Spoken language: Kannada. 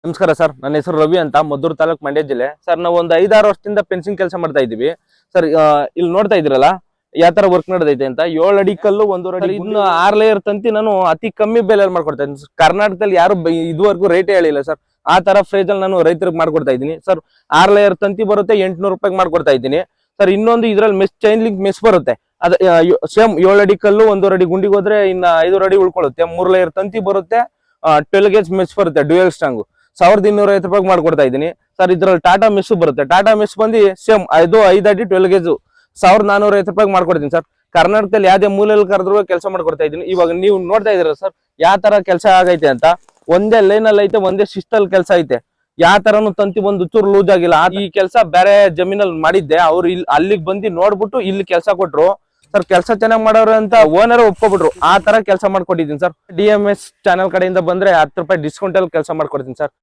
ನಮಸ್ಕಾರ ಸರ್, ನನ್ನ ಹೆಸರು ರವಿ ಅಂತ, ಮದ್ದೂರು ತಾಲೂಕು, ಮಂಡ್ಯ ಜಿಲ್ಲೆ. ಸರ್, ನಾವು ಒಂದು 5-6 ವರ್ಷದಿಂದ ಫೆನ್ಸಿಂಗ್ ಕೆಲಸ ಮಾಡ್ತಾ ಇದೀವಿ ಸರ್. ಇಲ್ಲಿ ನೋಡ್ತಾ ಇದ್ರಲ್ಲ ಯಾವ ತರ ವರ್ಕ್ ನಡೆದೈತೆ ಅಂತ. 7 ಅಡಿ ಕಲ್ಲು, 1.5 ಅಡಿ, ಇನ್ನು 6 ಲೇಯರ್ ತಂತಿ ನಾನು ಅತಿ ಕಮ್ಮಿ ಬೆಲೆಯಲ್ಲಿ ಮಾಡ್ಕೊಡ್ತಾ ಇದ್ದೀನಿ. ಕರ್ನಾಟಕದಲ್ಲಿ ಯಾರು ಇದುವರೆಗೂ ರೇಟೇ ಹೇಳಿಲ್ಲ ಸರ್. ಆ ತರ ಫ್ರೇಜ್ ಅಲ್ಲಿ ನಾನು ರೈತರಿಗೆ ಮಾಡ್ಕೊಡ್ತಾ ಇದ್ದೀನಿ ಸರ್. 6 ಲೇಯರ್ ತಂತಿ ಬರುತ್ತೆ, 800 ರೂಪಾಯಿಗೆ ಮಾಡ್ಕೊಡ್ತಾ ಇದ್ದೀನಿ ಸರ್. ಇನ್ನೊಂದು ಇದ್ರಲ್ಲಿ ಮೆಸ್, ಚೈನ್ ಲಿಂಕ್ ಮೆಸ್ ಬರುತ್ತೆ. ಅದ ಸೇಮ್ 7 ಅಡಿ ಕಲ್ಲು, 1.5 ಅಡಿ ಗುಂಡಿಗೆ ಹೋದ್ರೆ ಇನ್ನ 5 ಅಡಿ ಉಳ್ಕೊಳ್ಳುತ್ತೆ. 3 ಲೇಯರ್ ತಂತಿ ಬರುತ್ತೆ, 12 ಗೇಜ್ ಮೆಸ್ ಬರುತ್ತೆ, ಡ್ಯೂಯಲ್ ಸ್ಟ್ರಾಂಗ್. 1250 ರೂಪಾಯಿಗೆ ಮಾಡ್ಕೊಡ್ತಾ ಇದ್ದೀನಿ ಸರ್. ಇದ್ರಲ್ಲಿ ಟಾಟಾ ಮೆಸ್ ಬರುತ್ತೆ. ಟಾಟಾ ಮೆಸ್ ಬಂದು ಸೇಮ್ 5 ಅಡಿ 12 ಗೇಜ್ 1450 ರೂಪಾಯಿಗೆ ಮಾಡ್ಕೊಡ್ತೀನಿ ಸರ್. ಕರ್ನಾಟಕದಲ್ಲಿ ಯಾವ್ದೇ ಮೂಲೆಯಲ್ಲಿ ಕರೆದ್ರು ಕೆಲಸ ಮಾಡ್ಕೊಡ್ತಾ ಇದ್ದೀನಿ. ಇವಾಗ ನೀವು ನೋಡ್ತಾ ಇದೀರ ಸರ್ ಯಾವ ತರ ಕೆಲಸ ಆಗೈತೆ ಅಂತ. ಒಂದೇ ಲೈನ್ ಅಲ್ಲಿ ಐತೆ, ಒಂದೇ ಶಿಸ್ತಲ್ಲಿ ಕೆಲಸ ಐತೆ. ಯಾವ ತರನು ತಂತಿ ಒಂದು ಚೂರು ಲೂಸ್ ಆಗಿಲ್ಲ. ಈ ಕೆಲಸ ಬೇರೆ ಜಮೀನಲ್ಲಿ ಮಾಡಿದ್ದೆ. ಅವ್ರು ಇಲ್ಲಿ ಅಲ್ಲಿಗೆ ಬಂದು ನೋಡ್ಬಿಟ್ಟು ಇಲ್ಲಿ ಕೆಲಸ ಕೊಟ್ರು ಸರ್. ಕೆಲಸ ಚೆನ್ನಾಗಿ ಮಾಡೋರು ಅಂತ ಓನರ್ ಒಪ್ಕೊಬಿಟ್ರು. ಆ ತರ ಕೆಲಸ ಮಾಡ್ಕೊಟ್ಟಿದ್ದೀನಿ ಸರ್. DMS ಚಾನಲ್ ಕಡೆಯಿಂದ ಬಂದ್ರೆ 10 ರೂಪಾಯಿ ಡಿಸ್ಕೌಂಟ್ ಅಲ್ಲಿ ಕೆಲಸ ಮಾಡ್ಕೊಡ್ತೀನಿ ಸರ್.